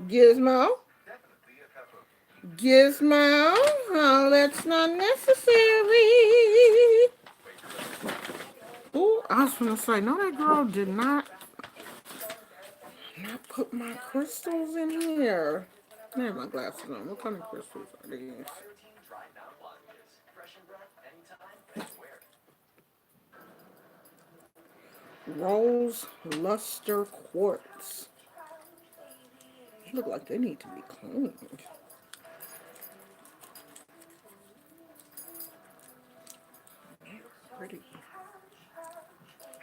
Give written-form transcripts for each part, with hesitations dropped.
Gizmo. Gizmo. Oh, that's not necessary. Oh, I was gonna say, no, that girl did not put my crystals in here. I have my glasses on. What kind of crystals are these? Rose luster quartz. They look like they need to be cleaned. Pretty.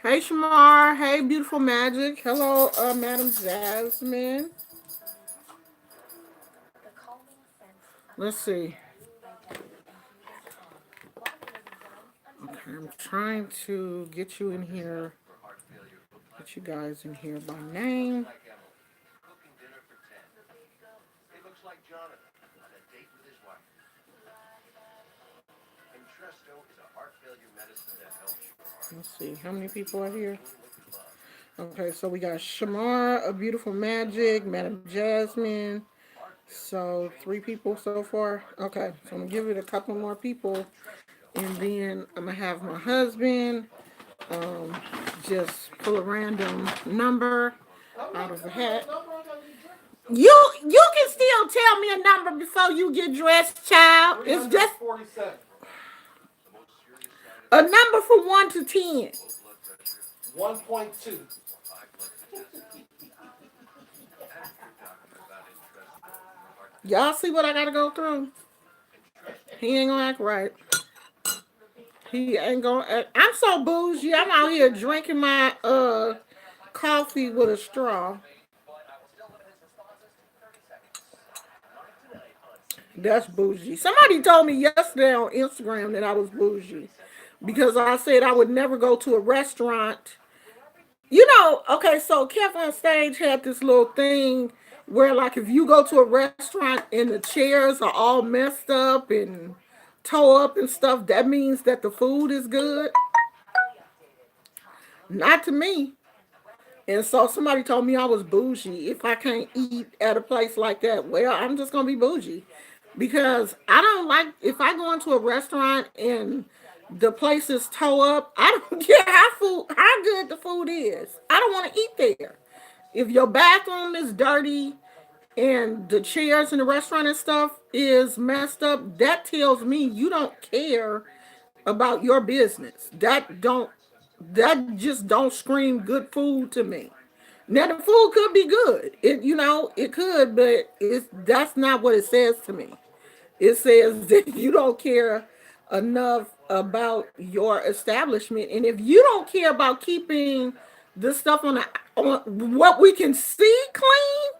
Hey Shamar. Hey Beautiful Magic. Hello, Madam Jasmine. Let's see. Okay, I'm trying to get you in here. Get you guys in here by name. Let's see. How many people are here? Okay, so we got Shamar, a Beautiful Magic, Madam Jasmine. So 3 people so far. Okay, so I'm gonna give it a couple more people, and then I'm gonna have my husband um, just pull a random number out of a hat. You can still tell me a number before you get dressed, child. It's just a number from 1 to 10. 1.2. Y'all see what I gotta go through? He ain't gonna act right. He ain't gonna act. I'm so bougie. I'm out here drinking my coffee with a straw. That's bougie. Somebody told me yesterday on Instagram that I was bougie because I said I would never go to a restaurant. You know, okay, so Kev on stage had this little thing where, like, if you go to a restaurant and the chairs are all messed up and toe up and stuff, that means that the food is good. Not to me. And so somebody told me I was bougie if I can't eat at a place like that. Well, I'm just gonna be bougie because I don't like if I go into a restaurant and the place is toe up. I don't care how good the food is. I don't want to eat there. If your bathroom is dirty and the chairs in the restaurant and stuff is messed up, that tells me you don't care about your business. That just don't scream good food to me. Now the food could be good. It could, but that's not what it says to me. It says that you don't care enough about your establishment, and if you don't care about keeping the stuff on what we can see clean,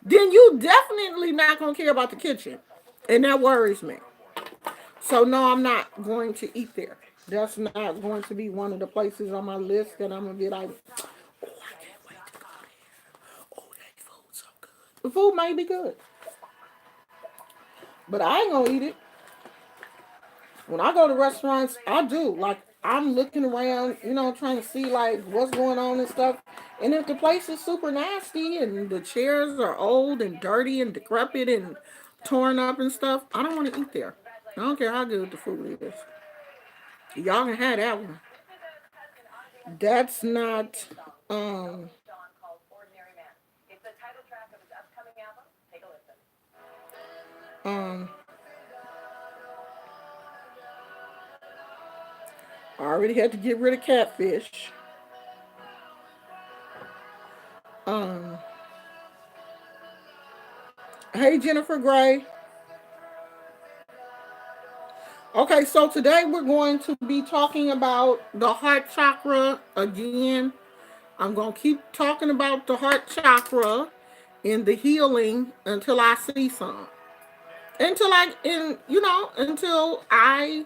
then you definitely not gonna care about the kitchen, and that worries me. So no, I'm not going to eat there. That's not going to be one of the places on my list that I'm gonna be like, oh, I can't wait to go there. Oh, that food's so good. The food might be good, but I ain't gonna eat it. When I go to restaurants, I do. Like, I'm looking around, trying to see like what's going on and stuff. And if the place is super nasty and the chairs are old and dirty and decrepit and torn up and stuff, I don't want to eat there. I don't care how good the food is. Y'all can have that one. That's not um um I already had to get rid of catfish. Um hey Jennifer Gray. Okay, so today we're going to be talking about the heart chakra again. I'm going to keep talking about the heart chakra and the healing until I see some. Until I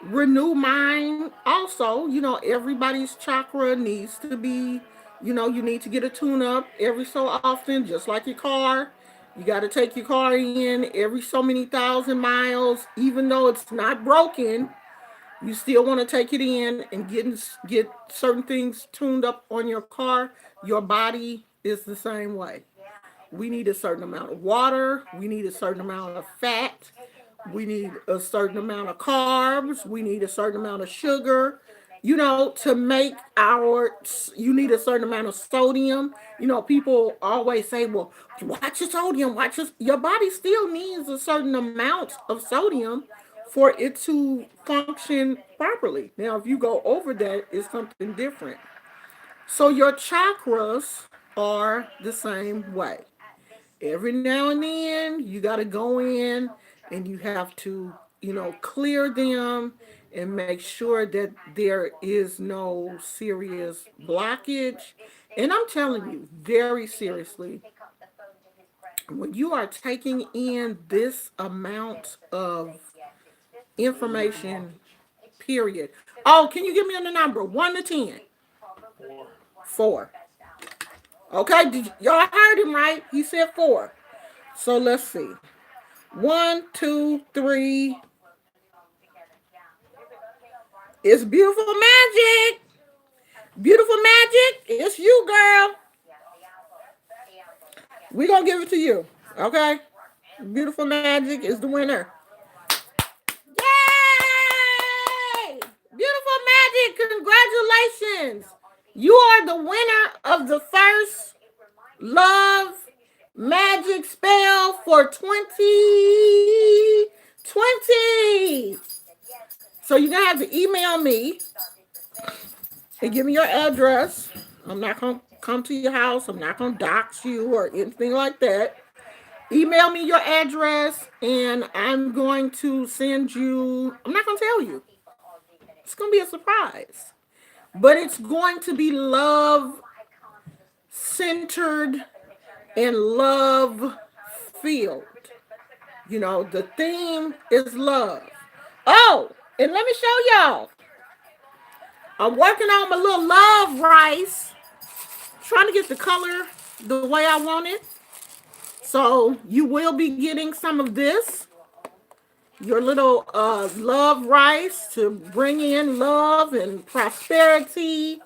renew mine also. Everybody's chakra needs to be, you need to get a tune up every so often, just like your car. You got to take your car in every so many thousand miles, even though it's not broken. You still want to take it in and get certain things tuned up on your car. Your body is the same way. We need a certain amount of water. We need a certain amount of fat. We need a certain amount of carbs. We need a certain amount of sugar. To make you need a certain amount of sodium. People always say, well, watch your sodium, your body still needs a certain amount of sodium for it to function properly. Now, if you go over that, it's something different. So your chakras are the same way. Every now and then, you got to go in and you have to, clear them and make sure that there is no serious blockage. And I'm telling you, very seriously, when you are taking in this amount of information, period. Oh, can you give me the number? 1 to 10? 4. 4. Okay, y'all heard him right. He said 4. So let's see. One, two, three. It's beautiful magic. Beautiful magic. It's you, girl. We gonna give it to you. Okay. Beautiful magic is the winner. Yay! Beautiful magic. Congratulations. You are the winner of the first love magic spell for 2020. So you're gonna have to email me and give me your address. I'm not gonna come to your house. I'm not gonna dox you or anything like that. Email me your address and I'm going to send you. I'm not gonna tell you. It's gonna be a surprise, but it's going to be love centered and love filled. The theme is love. Oh, and let me show y'all. I'm working on my little love rice, trying to get the color the way I want it. So you will be getting some of this, your little love rice to bring in love and prosperity.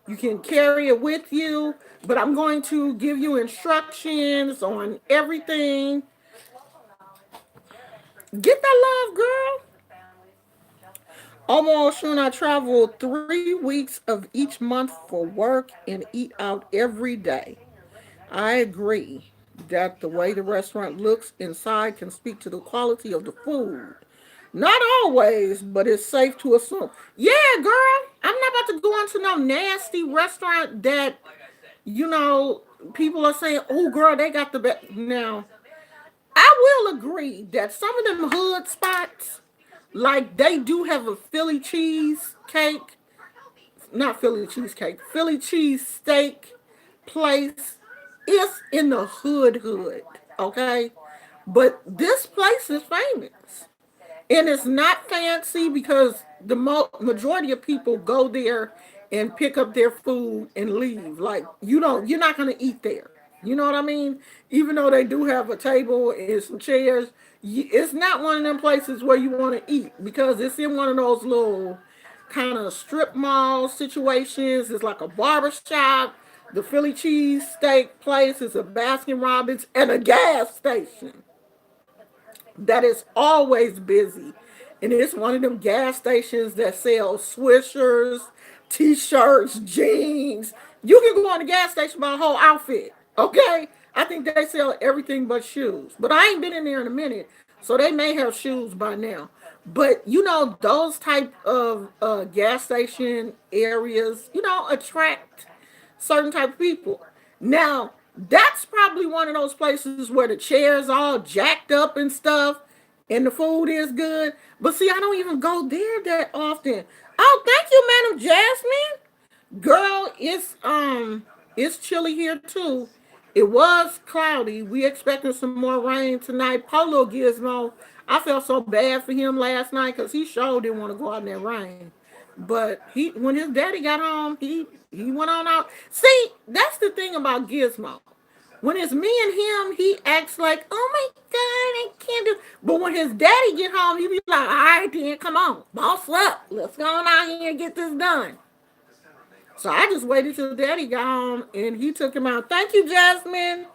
You can carry it with you, but I'm going to give you instructions on everything. Get that love, girl. Almost soon I travel 3 weeks of each month for work and eat out every day. I agree that the way the restaurant looks inside can speak to the quality of the food. Not always, but it's safe to assume. Yeah, girl, I'm not about to go into no nasty restaurant that, you know, people are saying, oh, girl, they got the best. Now, I will agree that some of them hood spots, like they do have a Philly cheese cake, not Philly cheesecake, Philly cheese steak place. It's in the hood, okay? But this place is famous. And it's not fancy because the majority of people go there and pick up their food and leave. Like you're not gonna eat there. You know what I mean? Even though they do have a table and some chairs, it's not one of them places where you want to eat because it's in one of those little kind of strip mall situations. It's like a barber shop. The Philly cheese steak place is a Baskin Robbins and a gas station that is always busy. And it's one of them gas stations that sell swishers, t-shirts, jeans. You can go on the gas station buy a whole outfit. Okay? I think they sell everything but shoes. But I ain't been in there in a minute. So they may have shoes by now. But those type of gas station areas, attract certain type of people. Now, that's probably one of those places where the chairs all jacked up and stuff and the food is good. But see, I don't even go there that often. Oh, thank you, Madam Jasmine. Girl, it's chilly here too. It was cloudy. We expecting some more rain tonight. Polo Gizmo, I felt so bad for him last night because he sure didn't want to go out in that rain. But when his daddy got home, he went on out. See, that's the thing about Gizmo. When it's me and him, he acts like, oh my God, I can't do. But when his daddy get home, he be like, all right, then, come on, boss up. Let's go on out here and get this done. So I just waited till daddy got home and he took him out. Thank you, Jasmine.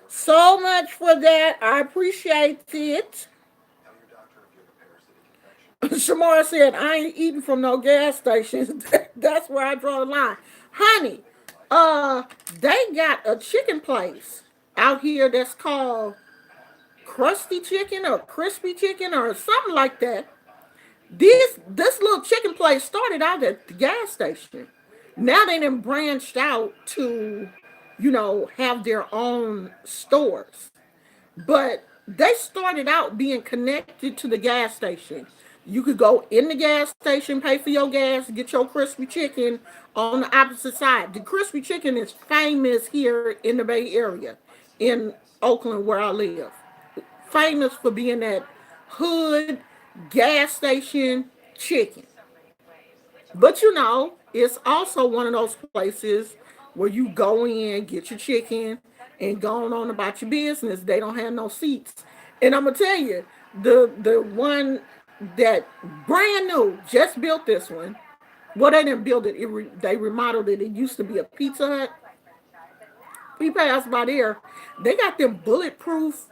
So much for that. I appreciate it. Shamar said, I ain't eating from no gas stations. That's where I draw the line. Honey, uh, they got a chicken place out here that's called Crusty Chicken or Crispy Chicken or something like that. This little chicken place started out at the gas station. Now they done branched out to, have their own stores. But they started out being connected to the gas station. You could go in the gas station, pay for your gas, get your crispy chicken on the opposite side. The crispy chicken is famous here in the Bay Area, in Oakland, where I live. Famous for being that hood gas station chicken. But it's also one of those places where you go in, get your chicken, and go on about your business. They don't have no seats. And I'm gonna tell you, the one that brand new just built this one. Well, they didn't build it. They remodeled it. It used to be a Pizza Hut. We passed by there. They got them bulletproof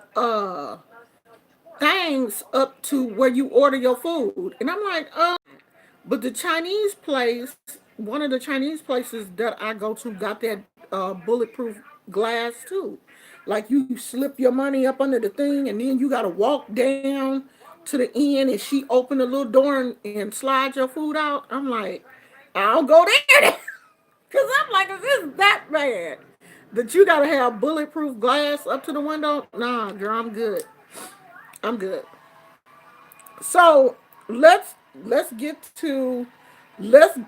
things up to where you order your food. And I'm like, but the Chinese place, one of the Chinese places that I go to, got that bulletproof glass too. Like you slip your money up under the thing, and then you got to walk down to the end, and she open the little door and slide your food out. I'm like, I'll go there, because I'm like, is this that bad? That you got to have bulletproof glass up to the window? Nah, girl, I'm good. I'm good. So let's get to let's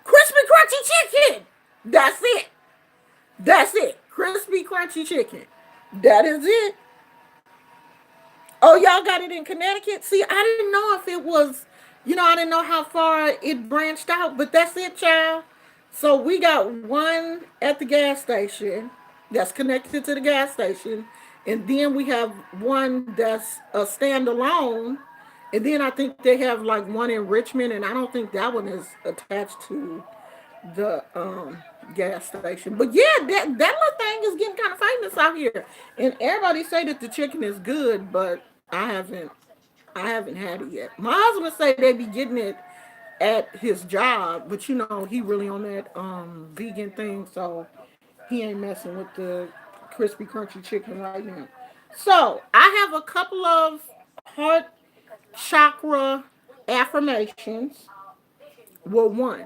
crispy crunchy chicken. That's it. That's it. Crispy crunchy chicken. That is it. Oh, y'all got it in Connecticut? See, I didn't know if it was, I didn't know how far it branched out, but that's it, child. So we got one at the gas station that's connected to the gas station, and then we have one that's a standalone, and then I think they have like one in Richmond, and I don't think that one is attached to the gas station. But yeah, that little thing is getting kind of famous out here, and everybody say that the chicken is good, but I haven't had it yet. My husband say they be getting it at his job, but he really on that vegan thing, so he ain't messing with the crispy crunchy chicken right now. So I have a couple of heart chakra affirmations. Well, one,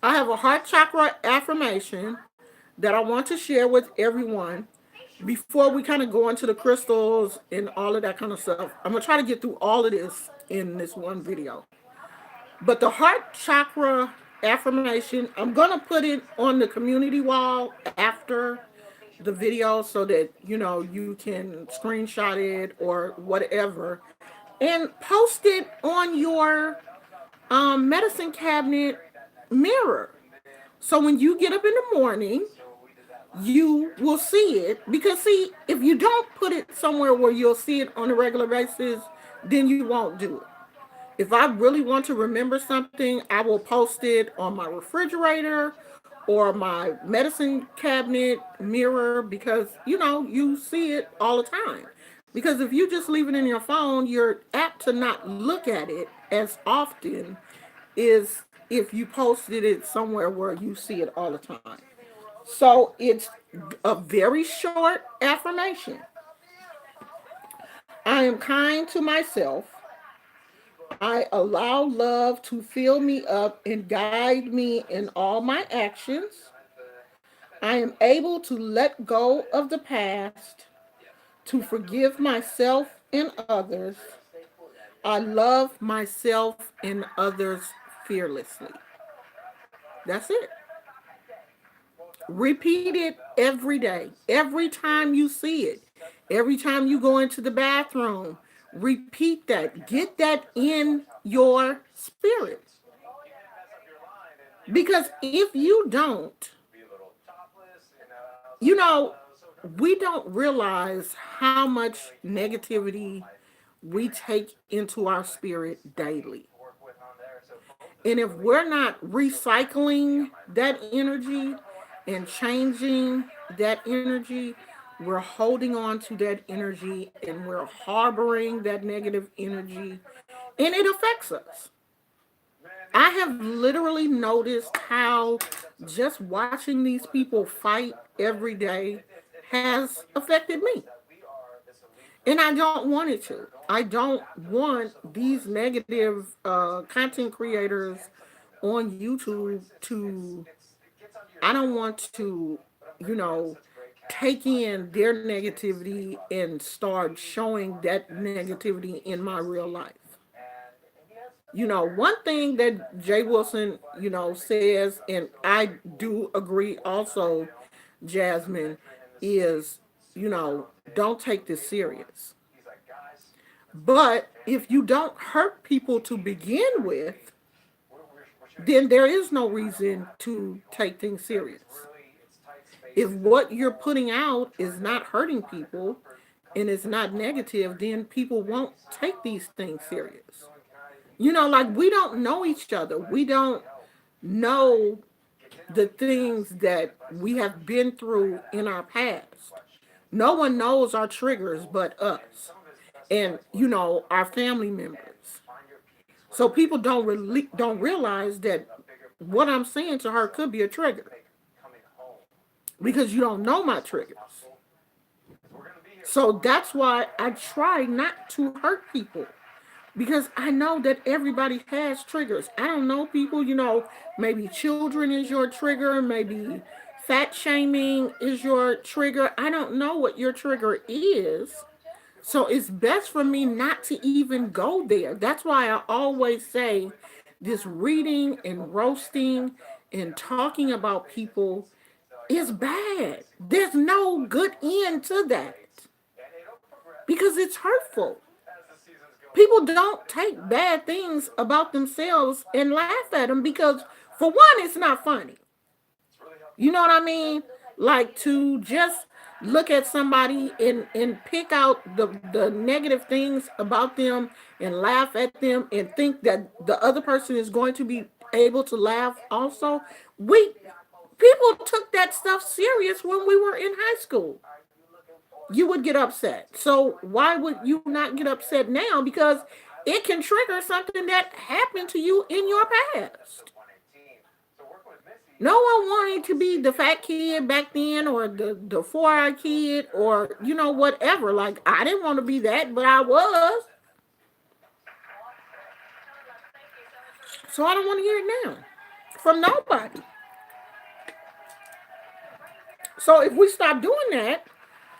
I have a heart chakra affirmation that I want to share with everyone before we kind of go into the crystals and all of that kind of stuff. I'm gonna try to get through all of this in this one video. But the heart chakra affirmation, I'm gonna put it on the community wall after the video so that you can screenshot it or whatever and post it on your medicine cabinet mirror. So when you get up in the morning, you will see it. Because see, if you don't put it somewhere where you'll see it on a regular basis, then you won't do it. If I really want to remember something, I will post it on my refrigerator or my medicine cabinet mirror, because you see it all the time. Because if you just leave it in your phone, you're apt to not look at it as often as if you posted it somewhere where you see it all the time. So it's a very short affirmation. I am kind to myself. I allow love to fill me up and guide me in all my actions. I am able to let go of the past, to forgive myself and others. I love myself and others fearlessly. That's it. Repeat it every day. Every time you see it. Every time you go into the bathroom. Repeat that. Get that in your spirit. Because if you don't, you know, we don't realize how much negativity we take into our spirit daily. And if we're not recycling that energy and changing that energy, we're holding on to that energy and we're harboring that negative energy, and it affects us. I have literally noticed how just watching these people fight every day has affected me. And I don't want it to. I don't want these negative content creators on YouTube to, I don't want to, you know, take in their negativity and start showing that negativity in my real life. One thing that Jay Wilson, says, and I do agree also, Jasmine, is, don't take this serious. But if you don't hurt people to begin with, then there is no reason to take things serious. If what you're putting out is not hurting people and it's not negative, then people won't take these things serious. Like, we don't know each other. We don't know the things that we have been through in our past. No one knows our triggers but us and, our family members. So people don't realize that what I'm saying to her could be a trigger because you don't know my triggers. So that's why I try not to hurt people because I know that everybody has triggers. I don't know people, maybe children is your trigger, maybe fat shaming is your trigger. I don't know what your trigger is. So it's best for me not to even go there. That's why I always say this reading and roasting and talking about people is bad. There's no good end to that because it's hurtful. People don't take bad things about themselves and laugh at them because, for one, it's not funny. You know what I mean? Like, to just look at somebody and pick out the negative things about them and laugh at them and think that the other person is going to be able to laugh also. We People took that stuff serious when we were in high school. You would get upset. So why would you not get upset now? Because it can trigger something that happened to you in your past. No one wanted to be the fat kid back then or the 4-eyed kid or, whatever. Like, I didn't want to be that, but I was. So I don't want to hear it now from nobody. So if we stop doing that,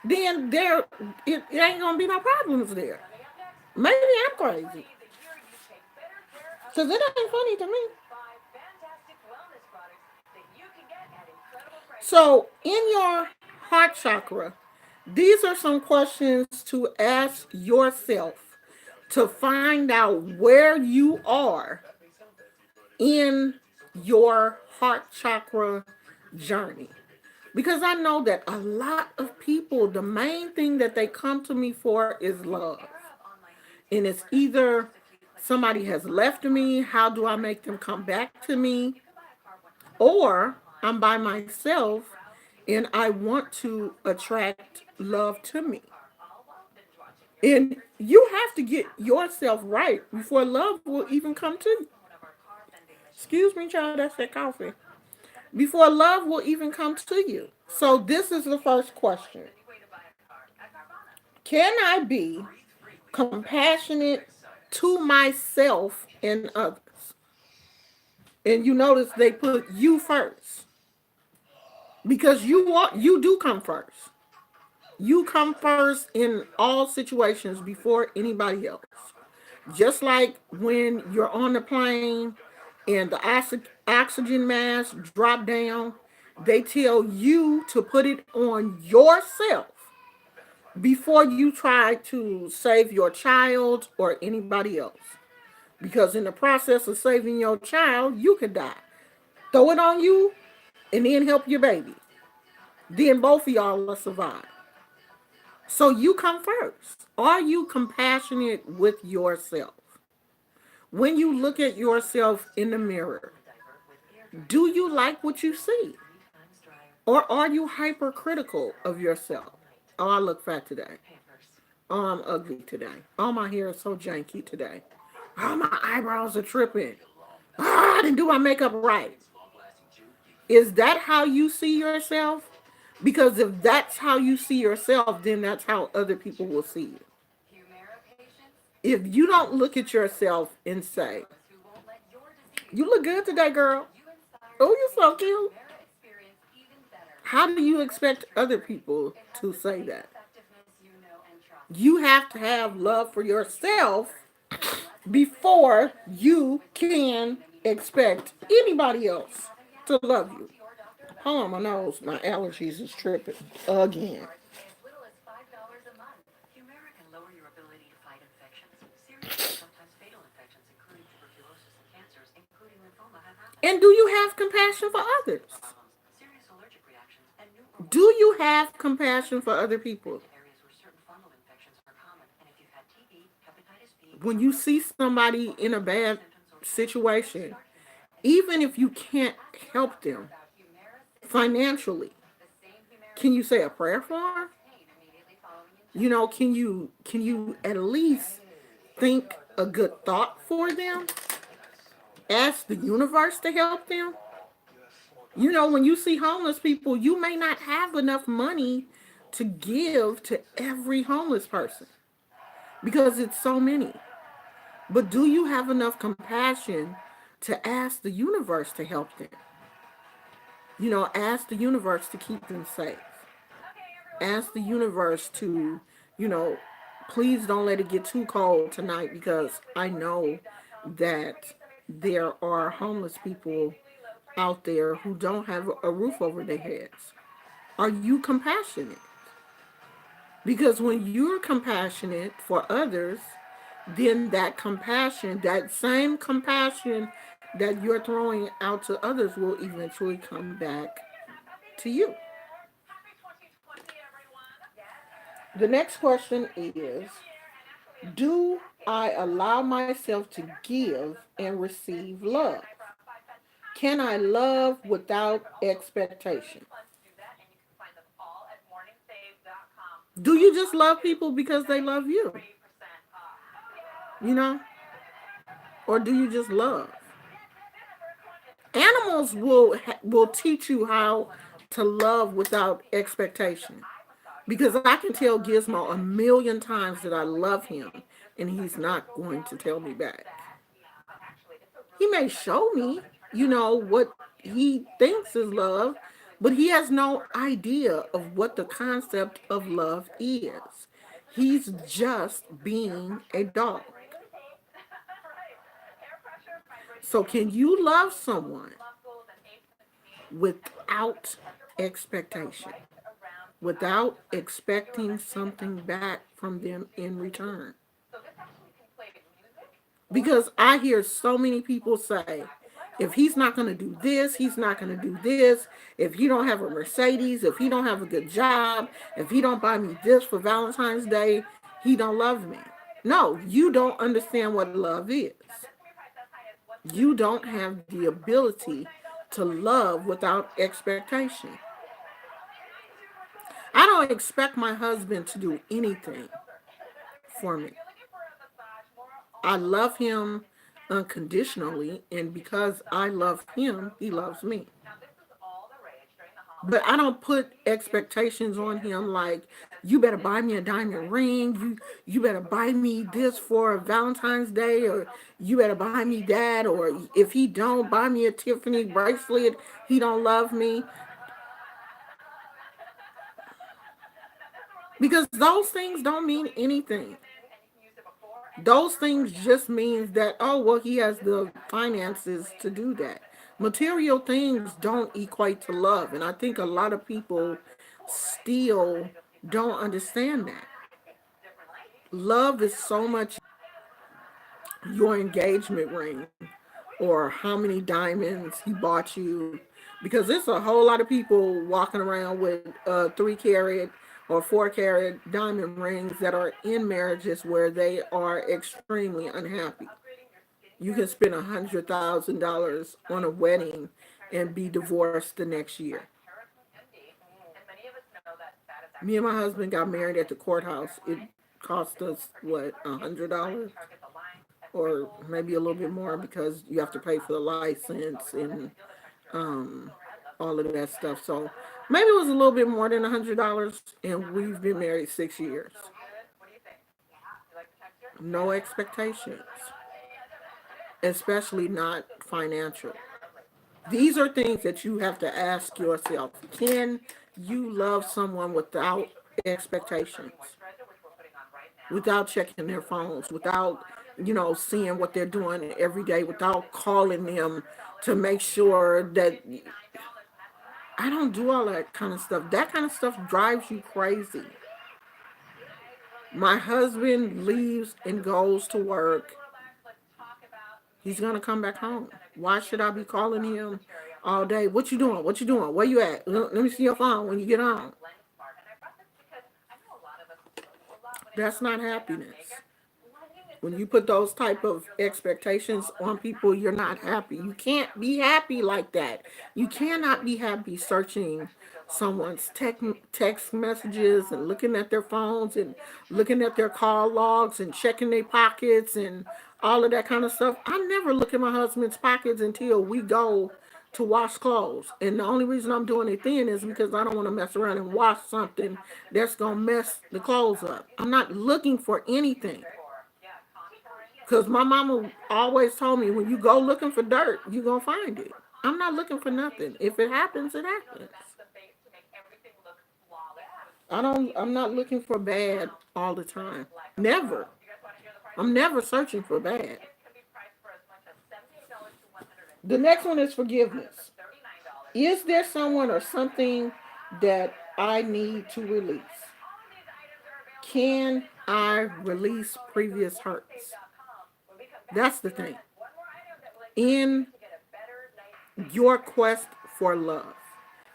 then it ain't gonna be no problems there. Maybe I'm crazy. Cause it ain't funny to me. So in your heart chakra, these are some questions to ask yourself to find out where you are in your heart chakra journey. Because I know that a lot of people, the main thing that they come to me for is love. And it's either somebody has left me, how do I make them come back to me? Or I'm by myself and I want to attract love to me. And you have to get yourself right before love will even come to you. Excuse me, child, that's that coffee. Before love will even come to you. So this is the first question. Can I be compassionate to myself and others? And you notice they put you first because you do come first. You come first in all situations before anybody else. Just like when you're on the plane and the oxygen mask drop down, they tell you to put it on yourself before you try to save your child or anybody else. Because in the process of saving your child, you could die. Throw it on you and then help your baby. Then both of y'all will survive. So you come first. Are you compassionate with yourself? When you look at yourself in the mirror, do you like what you see? Or are you hypercritical of yourself? Oh, I look fat today. Oh, I'm ugly today. Oh, my hair is so janky today. Oh, my eyebrows are tripping. Ah, I didn't do my makeup right. Is that how you see yourself? Because if that's how you see yourself, then that's how other people will see you. If you don't look at yourself and say, "You look good today, girl. Oh, you're so cute." How do you expect other people to say that? You have to have love for yourself before you can expect anybody else to love you. Hold on, my nose, my allergies is tripping again. And do you have compassion for others? Do you have compassion for other people? When you see somebody in a bad situation, even if you can't help them financially, can you say a prayer for them? Can you at least think a good thought for them? Ask the universe to help them. When you see homeless people, you may not have enough money to give to every homeless person because it's so many. But do you have enough compassion to ask the universe to help them? Ask the universe to keep them safe. Ask the universe to, you know, please don't let it get too cold tonight because I know that there are homeless people out there who don't have a roof over their heads. Are you compassionate? Because when you're compassionate for others, then that compassion, that same compassion that you're throwing out to others will eventually come back to you. The next question is, do I allow myself to give and receive love? Can I love without expectation? Do you just love people because they love you? You know? Or do you just love? Animals will teach you how to love without expectation. Because I can tell Gizmo a million times that I love him, and he's not going to tell me back. He may show me, what he thinks is love, but he has no idea of what the concept of love is. He's just being a dog. So, can you love someone without expectation, without expecting something back from them in return? Because I hear so many people say, if he's not going to do this, he's not going to do this. If he don't have a Mercedes, if he don't have a good job, if he don't buy me this for Valentine's Day, he don't love me. No, you don't understand what love is. You don't have the ability to love without expectation. I don't expect my husband to do anything for me. I love him unconditionally, and because I love him, he loves me. But I don't put expectations on him like, you better buy me a diamond ring, you better buy me this for Valentine's Day, or you better buy me that, or if he don't buy me a Tiffany bracelet, he don't love me. Because those things don't mean anything. Those things just means that, oh, well, he has the finances to do that. Material things don't equate to love, and I think a lot of people still don't understand that. Love is so much your engagement ring or how many diamonds he bought you, because there's a whole lot of people walking around with 3 carat or 4 carat diamond rings that are in marriages where they are extremely unhappy. You can spend $100,000 on a wedding and be divorced the next year. Me and my husband got married at the courthouse. It cost us what, $100, or maybe a little bit more because you have to pay for the license and um, all of that stuff. So maybe it was a little bit more than $100, and we've been married 6 years. No expectations, especially not financial. These are things that you have to ask yourself. Can you love someone without expectations? Without checking their phones, without, seeing what they're doing every day, without calling them to make sure that I don't do all that kind of stuff. That kind of stuff drives you crazy. My husband leaves and goes to work. He's gonna come back home. Why should I be calling him all day? What you doing? What you doing? Where you at? Let me see your phone when you get home. That's not happiness. When you put those type of expectations on people, you're not happy. You can't be happy like that. You cannot be happy searching someone's text messages and looking at their phones and looking at their call logs and checking their pockets and all of that kind of stuff. I never look at my husband's pockets until we go to wash clothes. And the only reason I'm doing it then is because I don't want to mess around and wash something that's going to mess the clothes up. I'm not looking for anything. Because my mama always told me, when you go looking for dirt, you're going to find it. I'm not looking for nothing. If it happens, it happens. I'm not looking for bad all the time. Never. I'm never searching for bad. The next one is forgiveness. Is there someone or something that I need to release? Can I release previous hurts? That's the thing. In your quest for love,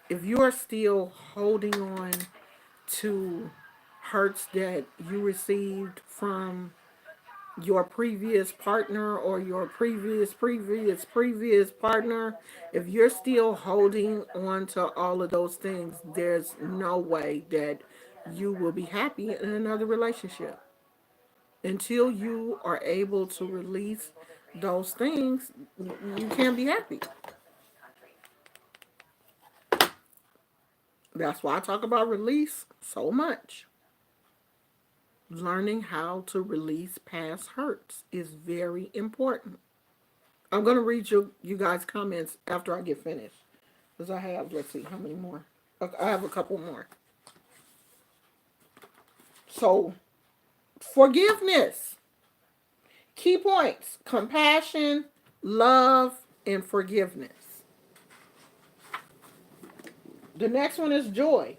if you are still holding on to hurts that you received from your previous partner or your previous partner, if you're still holding on to all of those things, there's no way that you will be happy in another relationship. Until you are able to release those things, you can't be happy. That's why I talk about release so much. Learning how to release past hurts is very important. I'm going to read you guys' comments after I get finished. Because I have, let's see, how many more? Okay, I have a couple more. So, forgiveness. Key points: compassion, love, and forgiveness. The next one is joy.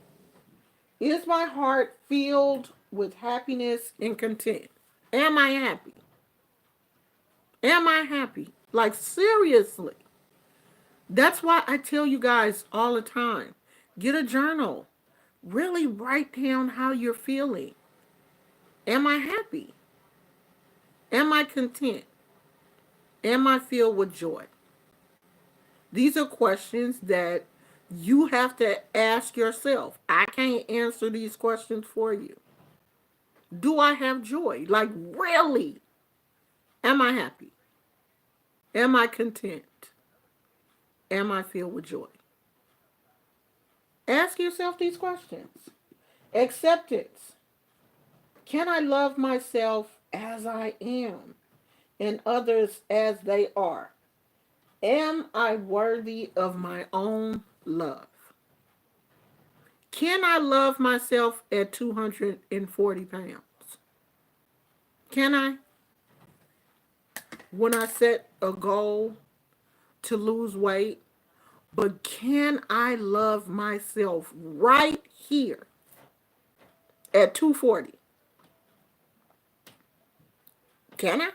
Is my heart filled with happiness and content? Am I happy? Am I happy? Like, seriously. That's why I tell you guys all the time, get a journal. Really write down how you're feeling. Am I happy? Am I content? Am I filled with joy? These are questions that you have to ask yourself. I can't answer these questions for you. Do I have joy? Like, really? Am I happy? Am I content? Am I filled with joy? Ask yourself these questions. Acceptance. Can I love myself as I am and others as they are? Am I worthy of my own love? Can I love myself at 240 pounds? Can I? When I set a goal to lose weight, but can I love myself right here at 240? Can I?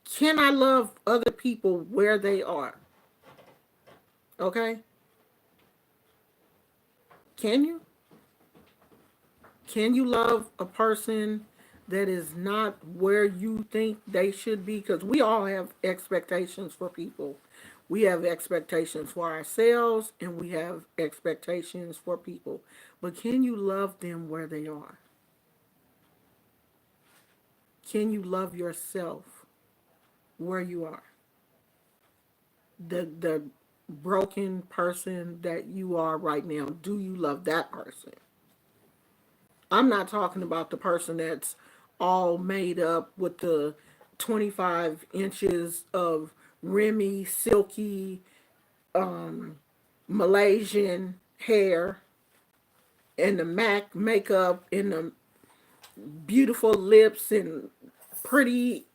Can I love other people where they are? Okay? Can you? Can you love a person that is not where you think they should be? Because we all have expectations for people. We have expectations for ourselves and we have expectations for people. But can you love them where they are? Can you love yourself where you are? The broken person that you are right now, do you love that person? I'm not talking about the person that's all made up with the 25 inches of Remy silky Malaysian hair and the MAC makeup and the beautiful lips and pretty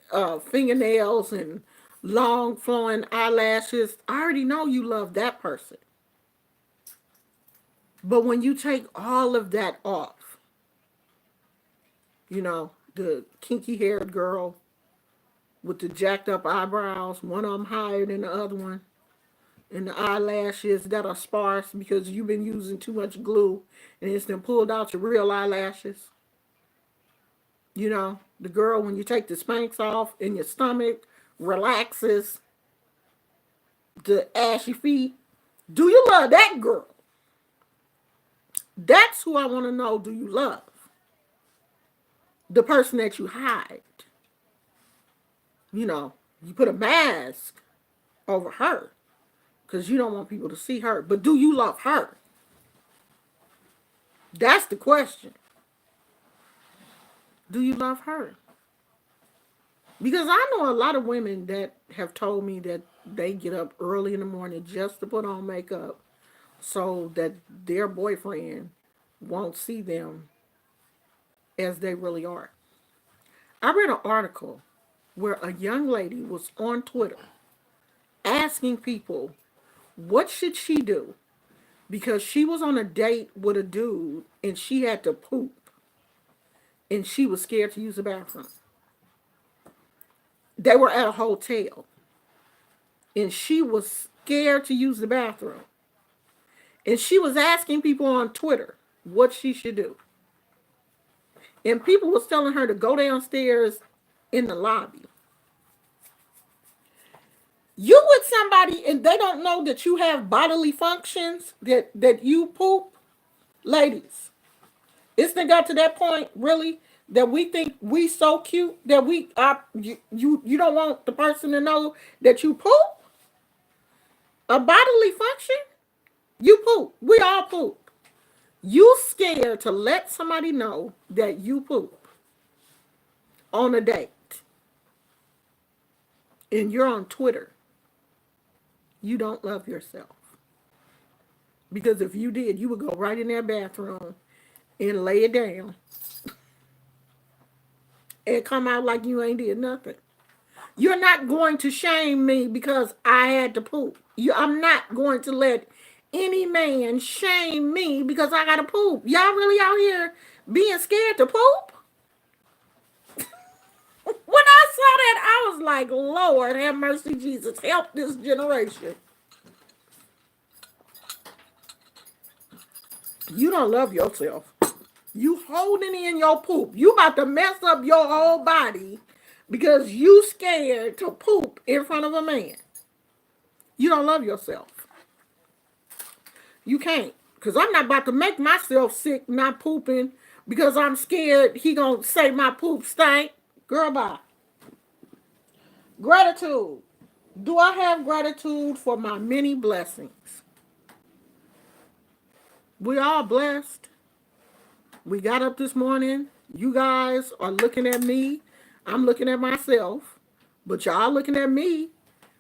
fingernails and long flowing eyelashes. I already know you love that person. But when you take all of that off, the kinky haired girl with the jacked up eyebrows, one of them higher than the other one, and the eyelashes that are sparse because you've been using too much glue and it's then pulled out your real eyelashes. The girl, when you take the Spanx off and your stomach relaxes, the ashy feet. Do you love that girl? That's who I want to know. Do you love the person that you hide? You put a mask over her because you don't want people to see her. But do you love her? That's the question. Do you love her? Because I know a lot of women that have told me that they get up early in the morning just to put on makeup so that their boyfriend won't see them as they really are. I read an article where a young lady was on Twitter asking people what should she do because she was on a date with a dude and she had to poop and she was scared to use the bathroom. They were at a hotel and she was scared to use the bathroom. And she was asking people on Twitter what she should do. And people was telling her to go downstairs in the lobby. You with somebody and they don't know that you have bodily functions, that you poop. Ladies, it's not got to that point, really, that we think we so cute that you don't want the person to know that you poop. A bodily function? You poop. We all poop. You scared to let somebody know that you poop on a date. And you're on Twitter. You don't love yourself. Because if you did, you would go right in that bathroom and lay it down and come out like you ain't did nothing. You're not going to shame me because I had to poop. I'm not going to let any man shame me because I got to poop. Y'all really out here being scared to poop? When I saw that, I was like, Lord, have mercy, Jesus. Help this generation. You don't love yourself. You holding in your poop. You about to mess up your whole body because you scared to poop in front of a man. You don't love yourself. You can't. Because I'm not about to make myself sick not pooping because I'm scared he gonna say my poop stank. Girl, bye. Gratitude. Do I have gratitude for my many blessings? We all blessed. We got up this morning. You guys are looking at me. I'm looking at myself. But y'all looking at me.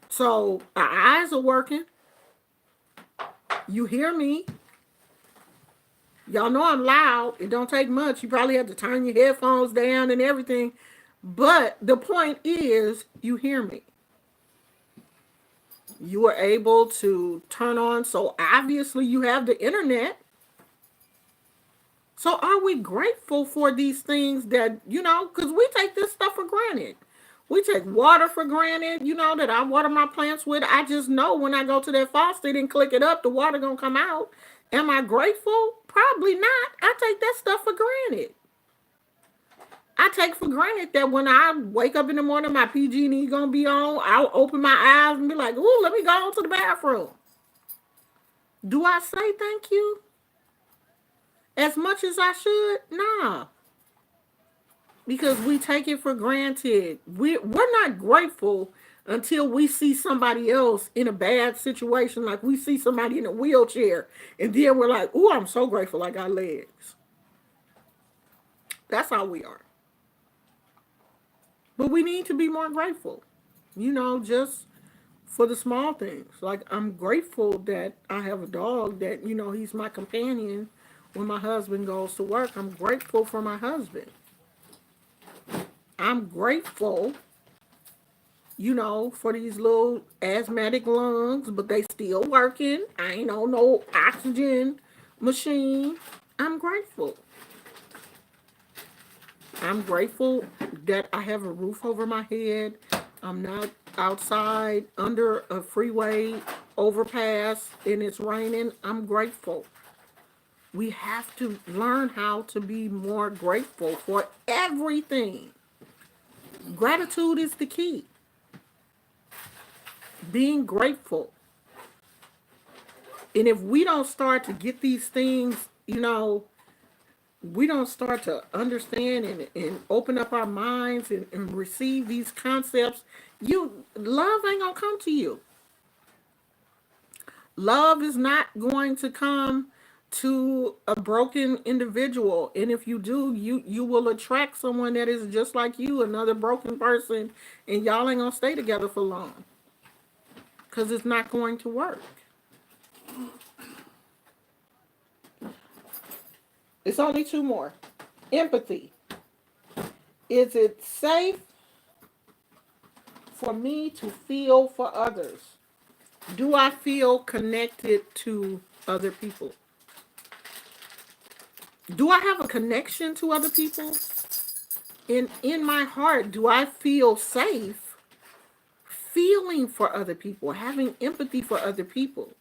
So our eyes are working. You hear me. Y'all know I'm loud. It don't take much. You probably have to turn your headphones down and everything. But the point is, you hear me. You are able to turn on. So obviously you have the internet. So are we grateful for these things that, because we take this stuff for granted. We take water for granted, that I water my plants with. I just know when I go to that faucet and click it up, the water gonna come out. Am I grateful? Probably not. I take that stuff for granted. I take for granted that when I wake up in the morning, my PG&E gonna be on. I'll open my eyes and be like, "Ooh, let me go on to the bathroom." Do I say thank you as much as I should? Nah, because we take it for granted. We're not grateful until we see somebody else in a bad situation, like we see somebody in a wheelchair, and then we're like, "Ooh, I'm so grateful I got legs." That's how we are. But we need to be more grateful. Just for the small things. Like, I'm grateful that I have a dog that, he's my companion when my husband goes to work. I'm grateful for my husband. I'm grateful, for these little asthmatic lungs, but they still working. I ain't on no oxygen machine. I'm grateful. I'm grateful that I have a roof over my head. I'm not outside under a freeway overpass and it's raining. I'm grateful. We have to learn how to be more grateful for everything. Gratitude is the key. Being grateful. And if we don't start to get these things, we don't start to understand and open up our minds and receive these concepts, love ain't gonna come to you. Love is not going to come to a broken individual. And if you do, you will attract someone that is just like you, another broken person, and y'all ain't gonna stay together for long. Because it's not going to work. It's only two more. Empathy. Is it safe for me to feel for others? Do I feel connected to other people? Do I have a connection to other people? In my heart, do I feel safe feeling for other people, having empathy for other people?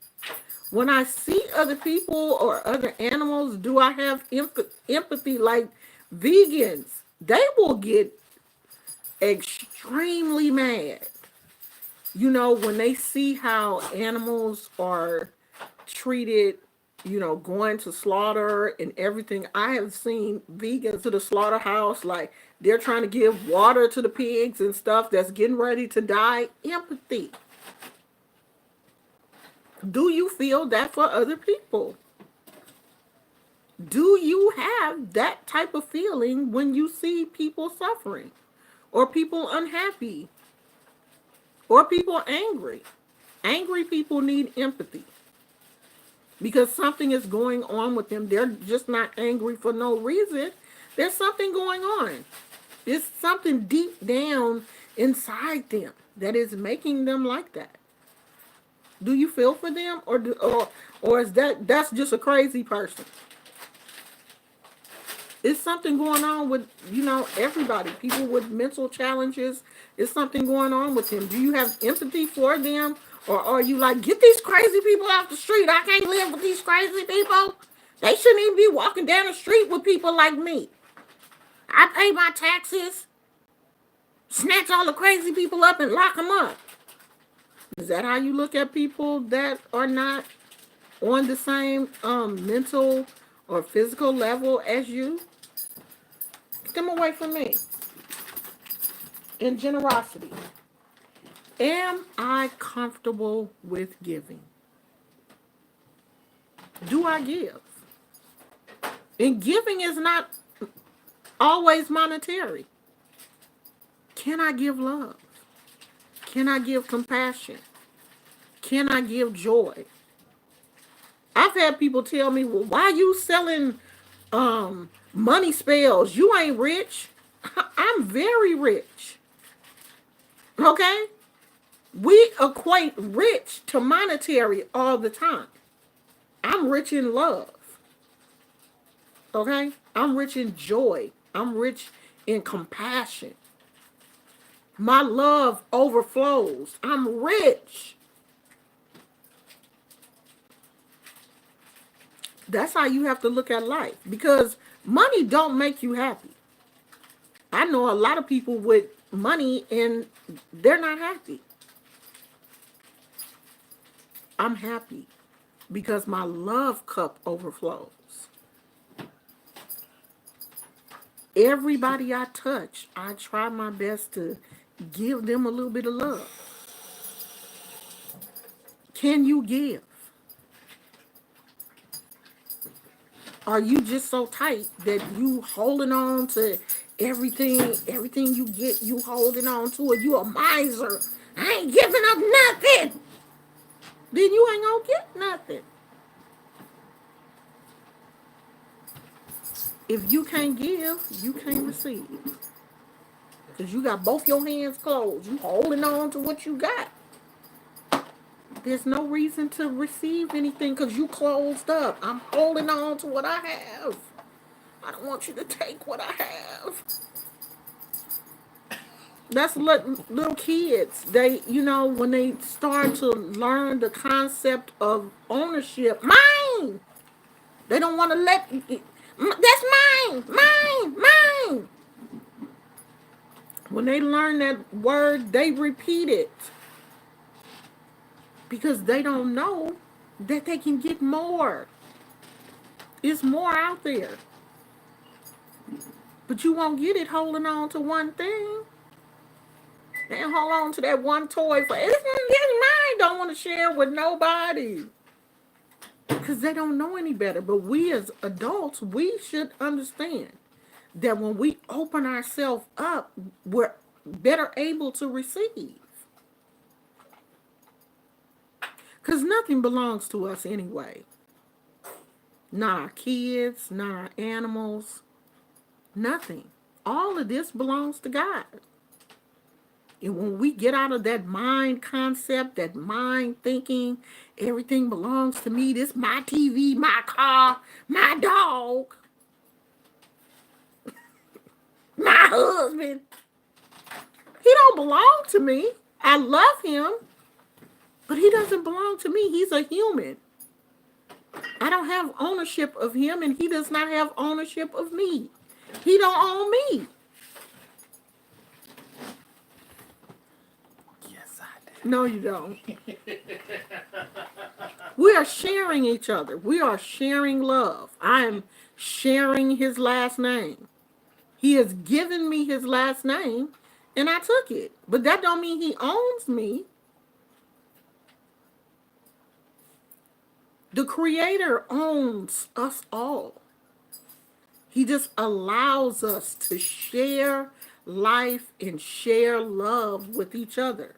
When I see other people or other animals, do I have empathy? Like vegans, they will get extremely mad, when they see how animals are treated, going to slaughter and everything. I have seen vegans to the slaughterhouse, like they're trying to give water to the pigs and stuff that's getting ready to die. Empathy. Do you feel that for other people? Do you have that type of feeling when you see people suffering or people unhappy or people angry? Angry people need empathy because something is going on with them. They're just not angry for no reason. There's something going on. There's something deep down inside them that is making them like that. Do you feel for them, or is that's just a crazy person? It's something going on with, everybody. People with mental challenges. It's something going on with them. Do you have empathy for them? Or are you like, get these crazy people off the street? I can't live with these crazy people. They shouldn't even be walking down the street with people like me. I pay my taxes, snatch all the crazy people up and lock them up. Is that how you look at people that are not on the same mental or physical level as you? Get them away from me. In generosity. Am I comfortable with giving? Do I give? And giving is not always monetary. Can I give love? Can I give compassion? Can I give joy? I've had people tell me, well, why you selling money spells? You ain't rich. I'm very rich. Okay? We equate rich to monetary all the time. I'm rich in love. Okay? I'm rich in joy. I'm rich in compassion. My love overflows. I'm rich. That's how you have to look at life, because money don't make you happy. I know a lot of people with money and they're not happy. I'm happy because my love cup overflows. Everybody I touch, I try my best to give them a little bit of love. Can you give? Are you just so tight that you holding on to everything you get, you holding on to it? You a miser. I ain't giving up nothing. Then you ain't gonna get nothing. If you can't give, you can't receive. Because you got both your hands closed. You holding on to what you got. There's no reason to receive anything because you closed up. I'm holding on to what I have. I don't want you to take what I have. That's little kids. They, when they start to learn the concept of ownership, mine. They don't want to that's mine, mine, mine. When they learn that word, they repeat it because they don't know that they can get more. It's more out there, but you won't get it holding on to one thing. And hold on to that one toy for it's mine. Don't want to share with nobody because they don't know any better. But we as adults, we should understand that when we open ourselves up, we're better able to receive. Because nothing belongs to us anyway. Not our kids, not our animals, nothing. All of this belongs to God. And when we get out of that mind concept, that mind thinking, everything belongs to me, this my TV, my car, my dog, my husband, he don't belong to me. I love him, but he doesn't belong to me. He's a human. I don't have ownership of him, and he does not have ownership of me. He don't own me. Yes, I No, you don't. We are sharing each other. We are sharing love. I am sharing his last name. He has given me his last name, and I took it. But that don't mean he owns me. The Creator owns us all. He just allows us to share life and share love with each other.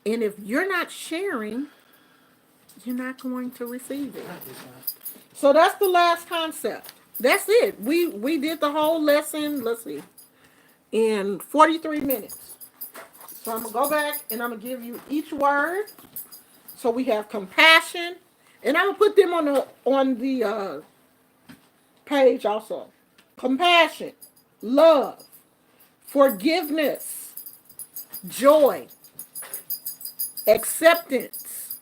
And if you're not sharing, you're not going to receive it. So that's the last concept. That's it. We did the whole lesson, let's see, in 43 minutes. So I'm going to go back and I'm going to give you each word. So we have compassion, and I'm going to put them on the page also. Compassion, love, forgiveness, joy, acceptance,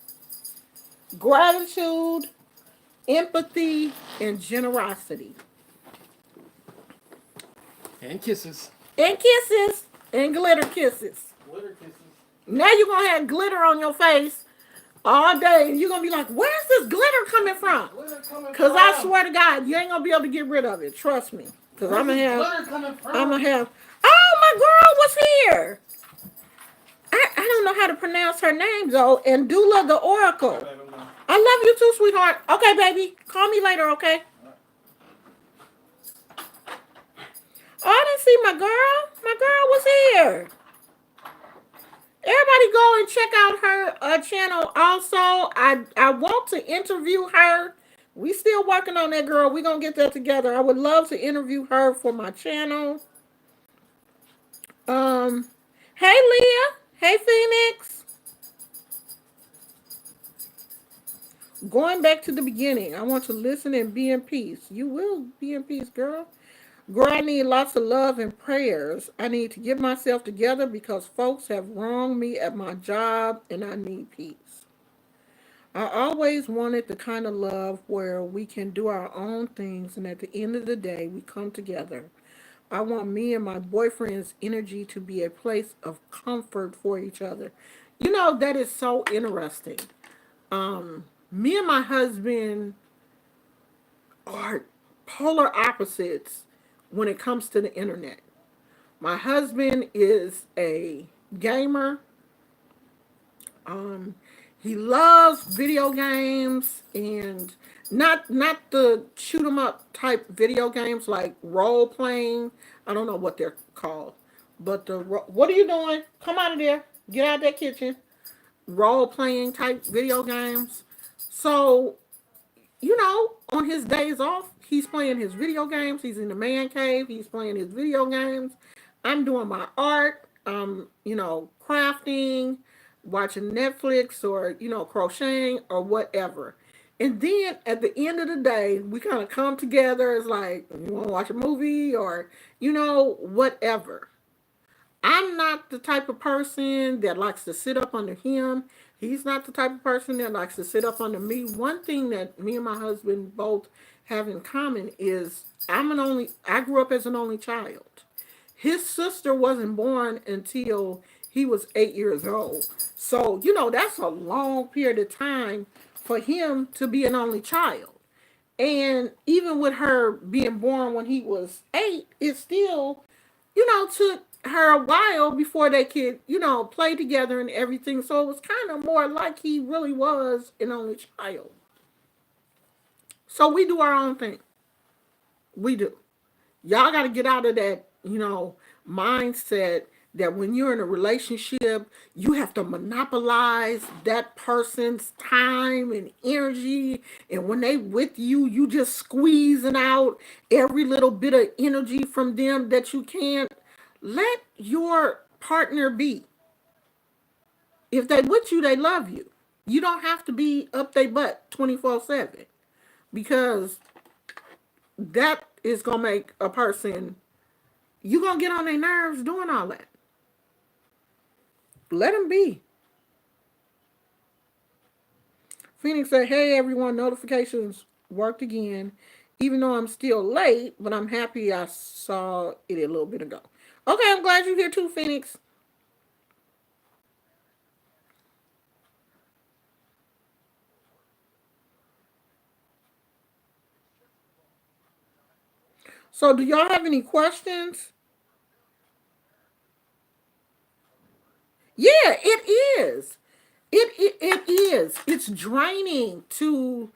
gratitude, empathy, and generosity. And kisses. And kisses. And glitter kisses. Glitter kisses. Now you're going to have glitter on your face all day. And you're going to be like, where's this glitter coming from? Because I swear to God, you ain't going to be able to get rid of it. Trust me. Because I'm going to have, oh, my girl was here. I don't know how to pronounce her name, though. And Dula the Oracle. I love you too, sweetheart. Okay, baby. Call me later, okay? Oh, I didn't see my girl. My girl was here. Everybody go and check out her channel. Also, I want to interview her. We still working on that, girl. We gonna get that together. I would love to interview her for my channel. Um, hey Leah. Hey Phoenix. Going back to the beginning. I want to listen and be in peace. You will be in peace, girl. Girl, I need lots of love and prayers. I need to get myself together because folks have wronged me at my job and I need peace. I always wanted the kind of love where we can do our own things and at the end of the day we come together. I want me and my boyfriend's energy to be a place of comfort for each other. You know, that is so interesting. Me and my husband are polar opposites when it comes to the internet. My husband is a gamer. Um, he loves video games and not the shoot 'em up type video games like role playing. I don't know what they're called, but what are you doing? Come out of there! Get out of that kitchen! Role playing type video games. So on his days off, he's playing his video games. He's in the man cave. He's playing his video games. I'm doing my art. Crafting, watching Netflix, or crocheting or whatever. And then at the end of the day, we kind of come together. It's like, you want to watch a movie or whatever. I'm not the type of person that likes to sit up under him. He's not the type of person that likes to sit up under me. One thing that me and my husband both have in common is I grew up as an only child. His sister wasn't born until he was 8 years old. So, that's a long period of time for him to be an only child. And even with her being born when he was 8, it still, took her a while before they could, play together and everything. So it was kind of more like he really was an only child. So we do our own thing. We do. Y'all got to get out of that, mindset that when you're in a relationship, you have to monopolize that person's time and energy. And when they with you, you just squeezing out every little bit of energy from them that you can. Let your partner be. If they with you, they love you. You don't have to be up their butt 24/7 because that is going to make a person, you're going to get on their nerves doing all that. Let them be. Phoenix said, hey everyone, notifications worked again. Even though I'm still late, but I'm happy I saw it a little bit ago. Okay, I'm glad you're here too, Phoenix. So do y'all have any questions? Yeah, it is. It is. It's draining to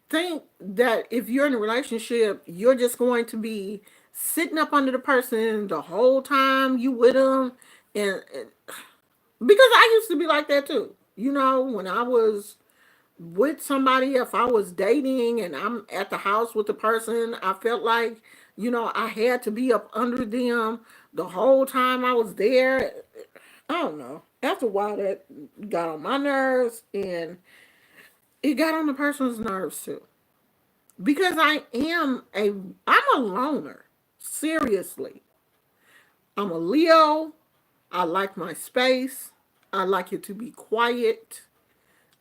think that if you're in a relationship, you're just going to be sitting up under the person the whole time you with them, and because I used to be like that too. When I was with somebody, if I was dating and I'm at the house with the person, I felt like, I had to be up under them the whole time I was there. I don't know. After a while, that got on my nerves, and it got on the person's nerves too. Because I'm a loner. Seriously. I'm a Leo. I like my space. I like it to be quiet.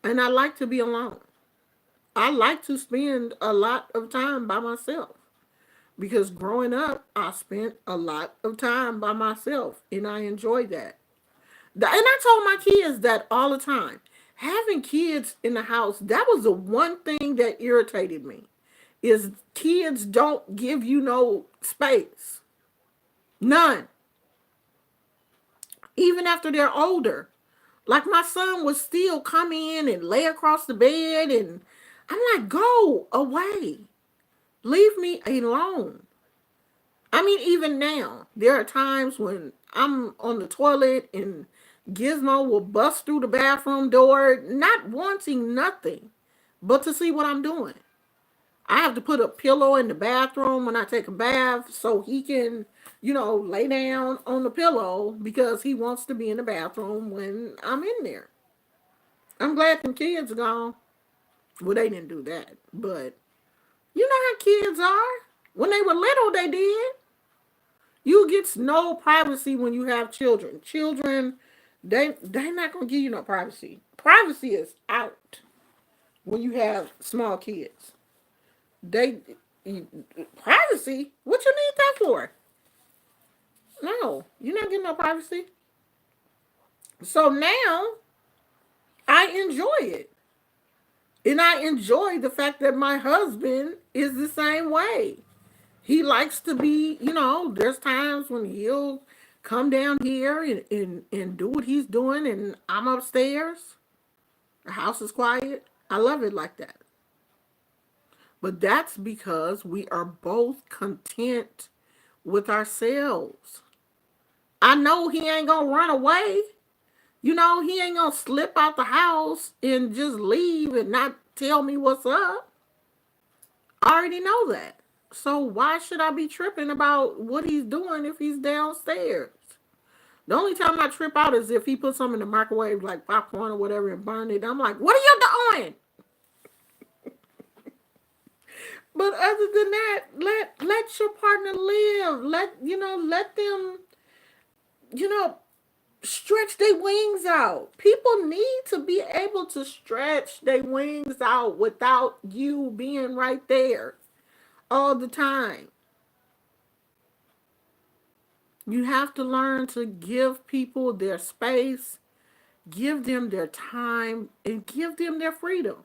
And I like to be alone. I like to spend a lot of time by myself. Because growing up, I spent a lot of time by myself. And I enjoy that. And I told my kids that all the time. Having kids in the house, that was the one thing that irritated me. Is kids don't give you no space. None. Even after they're older. Like my son would still come in and lay across the bed, and I'm like, go away. Leave me alone. I mean, even now, there are times when I'm on the toilet and Gizmo will bust through the bathroom door, not wanting nothing but to see what I'm doing. I have to put a pillow in the bathroom when I take a bath so he can, lay down on the pillow because he wants to be in the bathroom when I'm in there. I'm glad them kids are gone. Well, they didn't do that, but you know how kids are. When they were little, they did. You get no privacy when you have children. Children, they not gonna give you no privacy. Privacy is out when you have small kids. They privacy. What you need that for? No, you're not getting no privacy. So now I enjoy it. And I enjoy the fact that my husband is the same way. He likes to be, there's times when he'll come down here and do what he's doing, and I'm upstairs. The house is quiet. I love it like that. But that's because we are both content with ourselves. I know he ain't gonna run away. He ain't gonna slip out the house and just leave and not tell me what's up. I already know that. So why should I be tripping about what he's doing if he's downstairs? The only time I trip out is if he puts something in the microwave, like popcorn or whatever, and burn it. I'm like, what are you doing? But other than that, let your partner live. Let them, you know, stretch their wings out. People need to be able to stretch their wings out without you being right there all the time. You have to learn to give people their space, give them their time, and give them their freedom.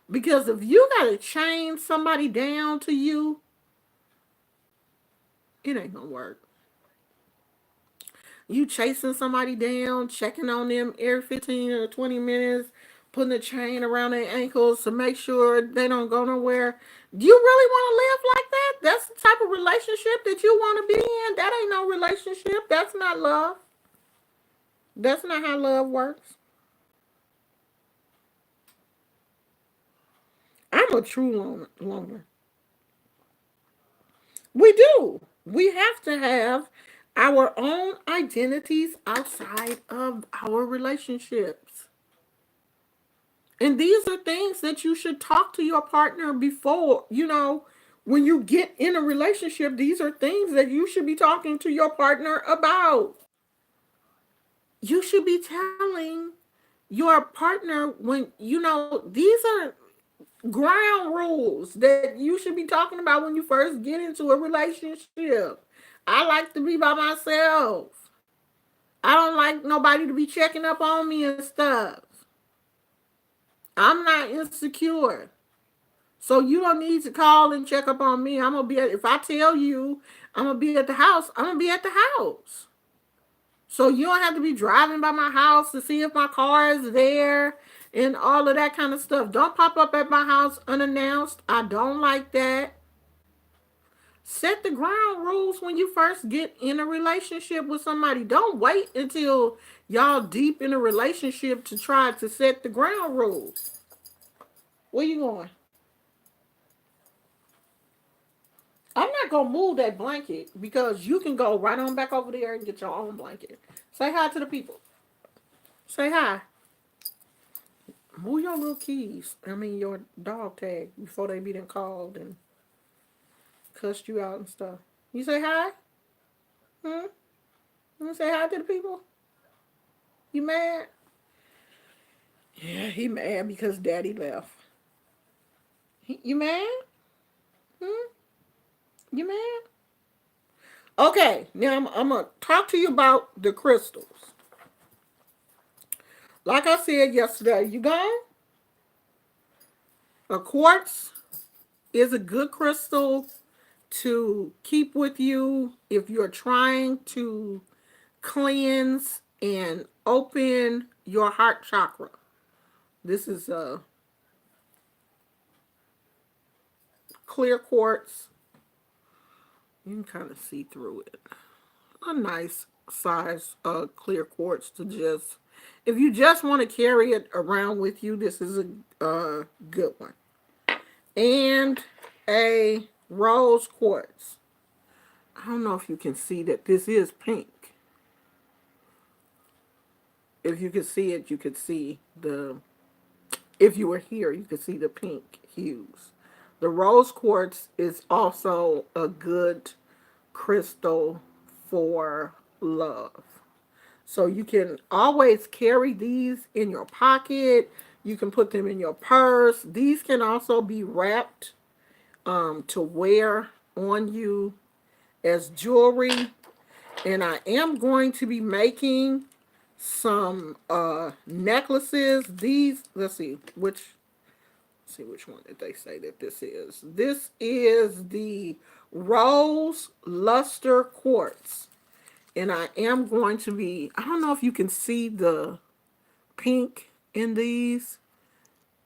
Because if you got to chain somebody down to you, it ain't going to work. You chasing somebody down, checking on them every 15 or 20 minutes, putting a chain around their ankles to make sure they don't go nowhere. Do you really want to live like that? That's the type of relationship that you want to be in? That ain't no relationship. That's not love. That's not how love works. I'm a true loner. We do. We have to have our own identities outside of our relationships. And these are things that you should talk to your partner before, when you get in a relationship. These are things that you should be talking to your partner about. You should be telling your partner when, these are ground rules that you should be talking about when you first get into a relationship. I like to be by myself. I don't like nobody to be checking up on me and stuff. I'm not insecure. So you don't need to call and check up on me. If I tell you I'm gonna be at the house, I'm gonna be at the house. So you don't have to be driving by my house to see if my car is there and all of that kind of stuff. Don't pop up at my house unannounced. I don't like that. Set the ground rules when you first get in a relationship with somebody. Don't wait until y'all deep in a relationship to try to set the ground rules. Where you going? I'm not gonna move that blanket because you can go right on back over there and get your own blanket. Say hi to the people. Say hi. Move your little keys. I mean your dog tag before they be done called and cussed you out and stuff. You say hi? Hmm? You say hi to the people? You mad? Yeah, he mad because daddy left. You mad? Hmm? You mad? Okay, now I'm gonna talk to you about the crystals. Like I said yesterday, you gone? A quartz is a good crystal to keep with you if you're trying to cleanse and open your heart chakra. This is a clear quartz. You can kind of see through it. A nice size clear quartz to just, if you just want to carry it around with you, this is a good one. And a rose quartz. I don't know if you can see that this is pink. If you could see it, you could see if you were here, you could see the pink hues. The rose quartz is also a good crystal for love. So you can always carry these in your pocket. You can put them in your purse. These can also be wrapped to wear on you as jewelry. And I am going to be making some necklaces. These, let's see which one did they say that this is. This is the Rose Luster Quartz. And I am going to be, I don't know if you can see the pink in these.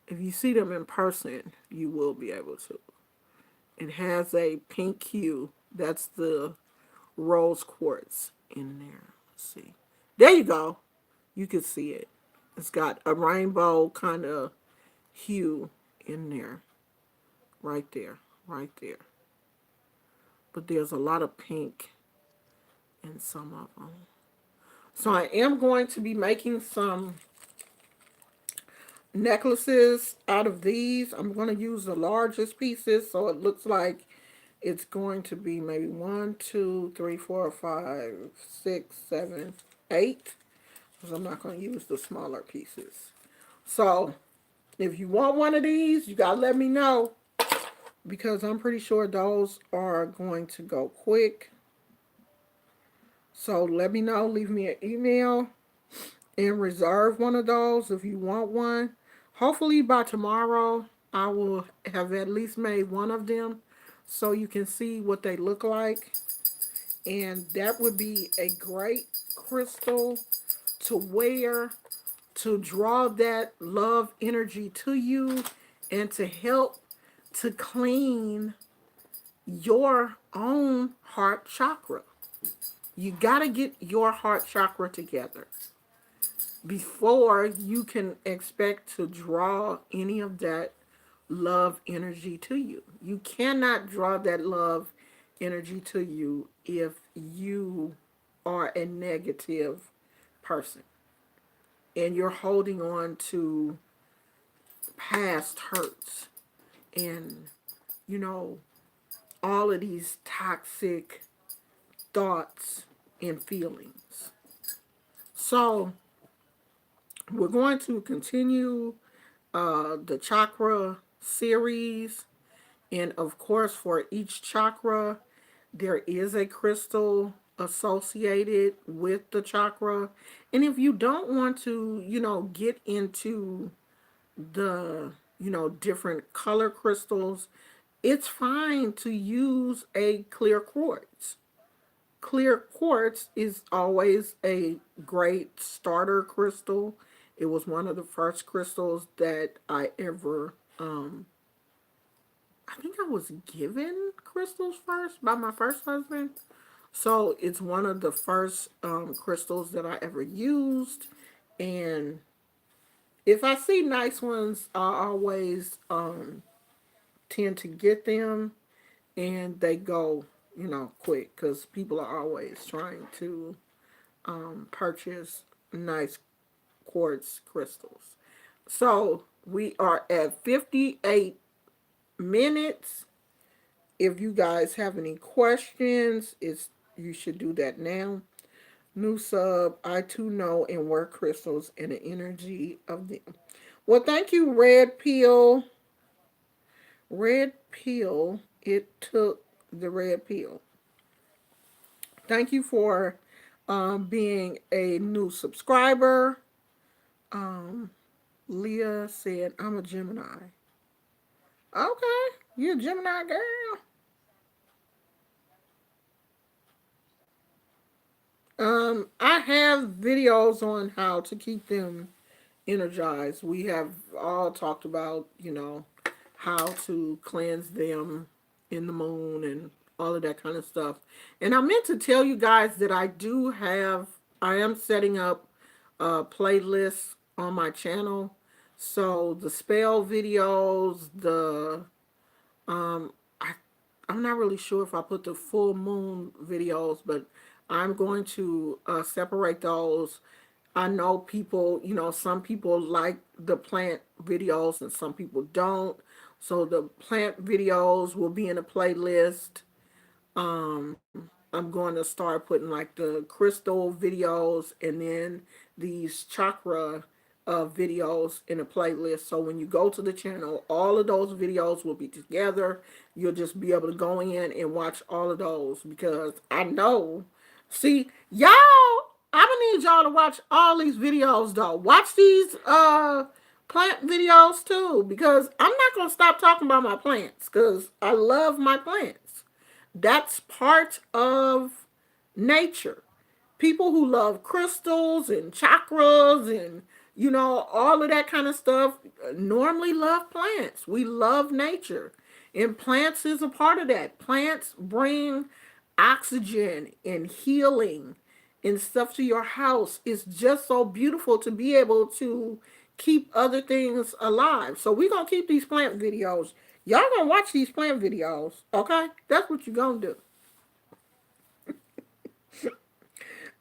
If you see them in person, you will be able to. It has a pink hue. That's the rose quartz in there. Let's see. There you go. You can see it. It's got a rainbow kind of hue in there. Right there. Right there. But there's a lot of pink in some of them. So I am going to be making some necklaces out of these. I'm going to use the largest pieces so it looks like it's going to be maybe 1, 2, 3, 4, 5, 6, 7, 8. Because I'm not going to use the smaller pieces. So if you want one of these, you got to let me know. Because I'm pretty sure those are going to go quick. So let me know. Leave me an email and reserve one of those if you want one. Hopefully by tomorrow, I will have at least made one of them so you can see what they look like. And that would be a great crystal to wear to draw that love energy to you and to help to clean your own heart chakra. You got to get your heart chakra together before you can expect to draw any of that love energy to you. You cannot draw that love energy to you if you are a negative person and you're holding on to past hurts and, you know, all of these toxic thoughts and feelings. So, we're going to continue the chakra series. And of course, for each chakra, there is a crystal associated with the chakra. And if you don't want to, get into the, different color crystals, it's fine to use a clear quartz. Clear quartz is always a great starter crystal. It was one of the first crystals that I ever, I think I was given crystals first by my first husband. So it's one of the first crystals that I ever used. And if I see nice ones, I always tend to get them. And they go, quick because people are always trying to purchase nice quartz crystals. So we are at 58 minutes. If you guys have any questions, you should do that now. New sub, I too know and work crystals and the energy of them. Well, thank you, Red Pill. Red Pill. It took the red pill. Thank you for being a new subscriber. Um, Leah said, I'm a Gemini. Okay, you're a Gemini girl. I have videos on how to keep them energized. We have all talked about, how to cleanse them in the moon and all of that kind of stuff. And I meant to tell you guys that I am setting up playlists on my channel. So the spell videos, um, I, I'm not really sure if I put the full moon videos, but I'm going to separate those. I know people, some people like the plant videos and some people don't. So the plant videos will be in a playlist. I'm going to start putting like the crystal videos and then these chakra videos in a playlist. So when you go to the channel, all of those videos will be together. You'll just be able to go in and watch all of those because I know See, y'all, I'm gonna need y'all to watch all these videos though. Watch these plant videos too, because I'm not gonna stop talking about my plants because I love my plants. That's part of nature. People who love crystals and chakras and all of that kind of stuff normally love plants. We love nature, and plants is a part of that. Plants bring oxygen and healing and stuff to your house. It's just so beautiful to be able to keep other things alive. So we're gonna keep these plant videos. Y'all gonna watch these plant videos, okay? That's what you're gonna do.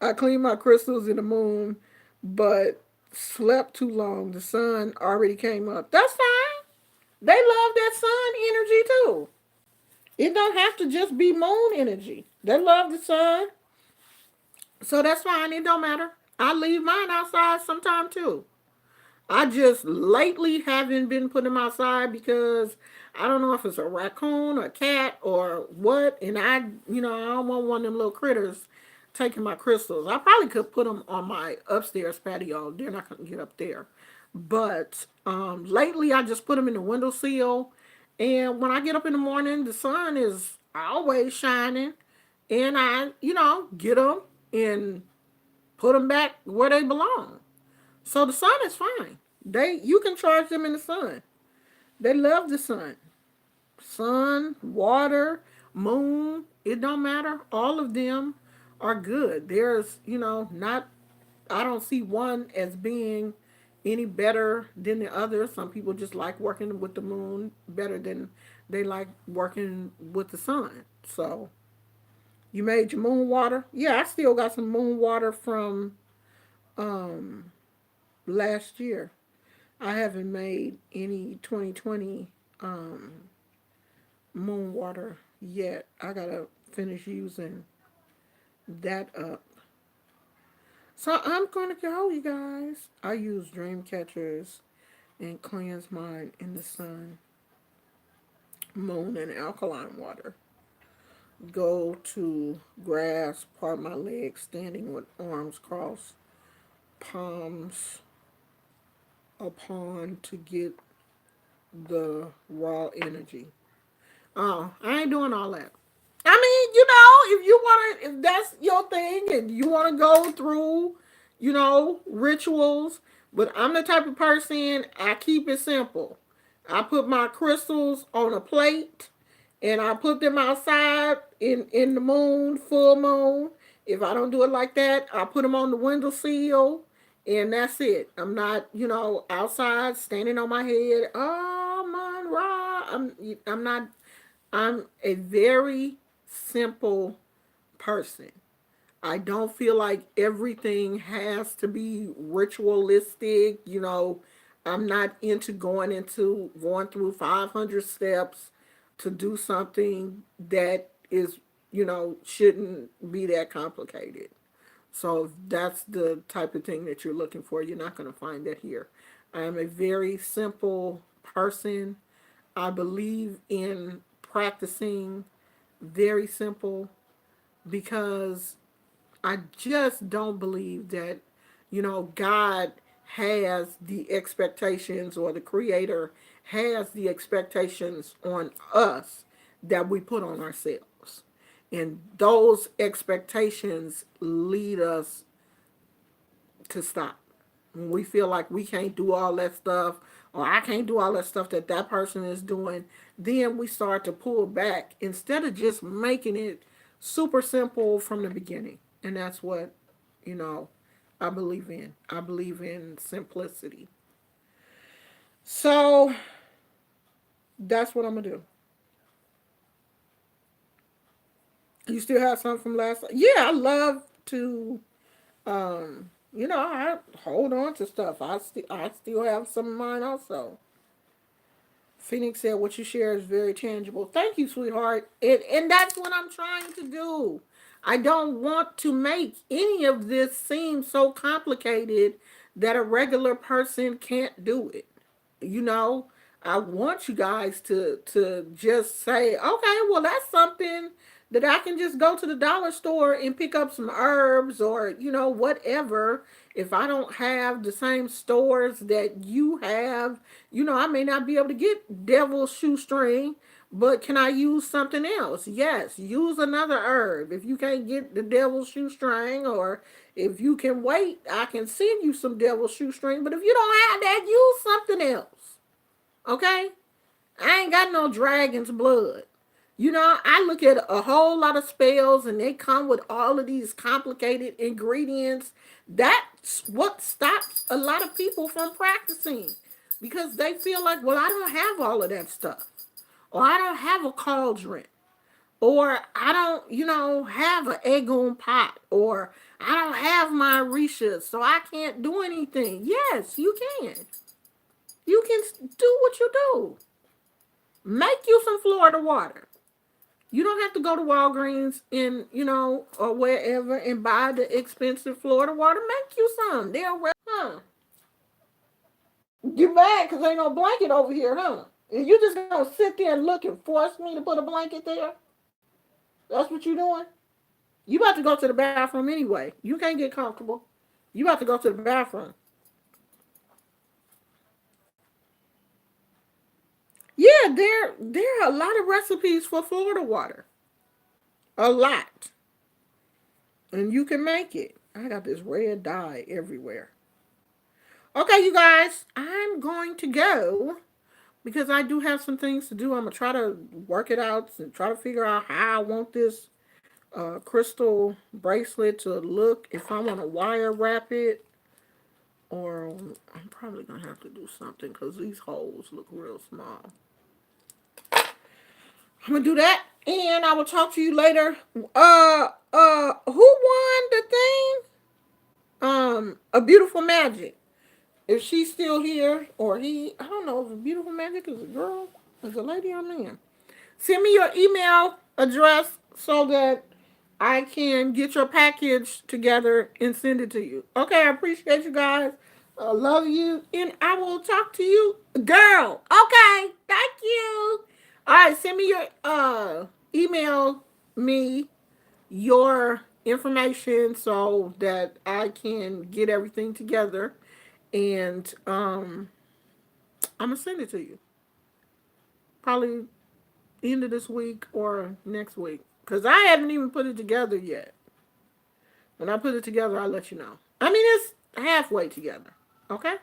I cleaned my crystals in the moon, but slept too long. The sun already came up. That's fine. They love that sun energy too. It don't have to just be moon energy. They love the sun. So that's fine. It don't matter. I leave mine outside sometime too. I just lately haven't been putting them outside because I don't know if it's a raccoon or cat or what, and I don't want one of them little critters taking my crystals. I probably could put them on my upstairs patio. They're not gonna get up there, but lately I just put them in the windowsill, and when I get up in the morning, the sun is always shining, and I get them and put them back where they belong. So the sun is fine. You can charge them in the sun. They love the sun. Sun, water, moon, it don't matter. All of them are good. Not I don't see one as being any better than the other. Some people just like working with the moon better than they like working with the sun. So you made your moon water? Yeah, I still got some moon water from um last year. I haven't made any 2020 um, moon water yet. I gotta finish using that up. So I'm gonna go, you guys. I use dream catchers and cleanse mine in the sun, moon, and alkaline water. Go to grass, part my legs, standing with arms crossed, palms upon to get the raw energy. Oh, I ain't doing all that. I mean, if you want to, if that's your thing and you want to go through, rituals, but I'm the type of person, I keep it simple. I put my crystals on a plate and I put them outside in the moon, full moon. If I don't do it like that, I put them on the windowsill and that's it. I'm not, outside standing on my head. Oh, man, rah. I'm not I'm a very simple person. I don't feel like everything has to be ritualistic. I'm not into going through 500 steps to do something that shouldn't be that complicated. So if that's the type of thing that you're looking for, you're not going to find that here. I am a very simple person. I believe in practicing very simple because I just don't believe that, God has the expectations or the creator has the expectations on us that we put on ourselves. And those expectations lead us to stop. When we feel like we can't do all that stuff or I can't do all that stuff that person is doing, then we start to pull back instead of just making it super simple from the beginning. And that's what, you know, I believe in. I believe in simplicity. So that's what I'm going to do. You still have something from last time? Yeah, I love to I hold on to stuff. I still have some of mine also. Phoenix said, "What you share is very tangible." Thank you, sweetheart. And that's what I'm trying to do. I don't want to make any of this seem so complicated that a regular person can't do it. You know, I want you guys to just say, "Okay, well, that's something that I can just go to the dollar store and pick up some herbs or, whatever. If I don't have the same stores that you have, I may not be able to get devil's shoestring, but can I use something else? Yes, use another herb. If you can't get the devil's shoestring, or if you can wait, I can send you some devil's shoestring. But if you don't have that, use something else. Okay? I ain't got no dragon's blood. I look at a whole lot of spells and they come with all of these complicated ingredients. That's what stops a lot of people from practicing because they feel like, well, I don't have all of that stuff, or I don't have a cauldron, or I don't, have an egg on pot, or I don't have my Orishas, so I can't do anything. Yes, you can. You can do what you do. Make you some Florida water. You don't have to go to Walgreens in, or wherever and buy the expensive Florida water. Make you some. They're well, huh? You mad because ain't no blanket over here, huh? And you just gonna sit there and look and force me to put a blanket there? That's what you doing? You about to go to the bathroom anyway. You can't get comfortable. You about to go to the bathroom. Yeah, there are a lot of recipes for Florida water. A lot. And you can make it. I got this red dye everywhere. Okay, you guys, I'm going to go because I do have some things to do. I'm going to try to work it out and try to figure out how I want this crystal bracelet to look. If I want to wire wrap it, or I'm probably going to have to do something because these holes look real small. I'm going to do that, and I will talk to you later. Who won the thing? A Beautiful Magic. If she's still here, or he, I don't know if a Beautiful Magic is a girl, is a lady or a man. Send me your email address so that I can get your package together and send it to you. Okay, I appreciate you guys. I love you, and I will talk to you, girl. Okay, thank you. All right, send me your email me your information so that I can get everything together, and I'm gonna send it to you probably end of this week or next week because I haven't even put it together yet. When I put it together, I'll let you know. I mean, it's halfway together. Okay.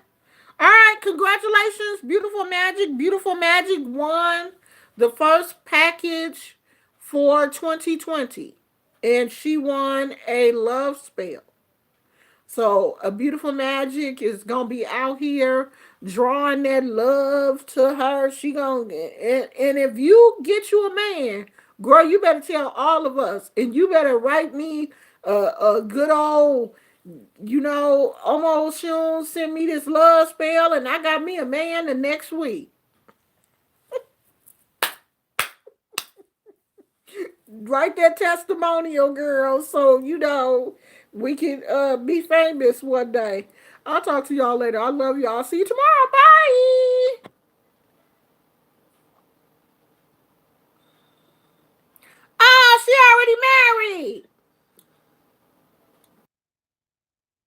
All right. Congratulations, Beautiful Magic. Beautiful Magic won the first package for 2020, and she won a love spell. So a Beautiful Magic is gonna be out here drawing that love to her. She gonna and if you get you a man, girl, you better tell all of us, and you better write me a good old, almost soon send me this love spell, and I got me a man the next week. Write that testimonial, girl, so we can be famous one day. I'll talk to y'all later. I love y'all. See you tomorrow. Bye. Oh, she already married.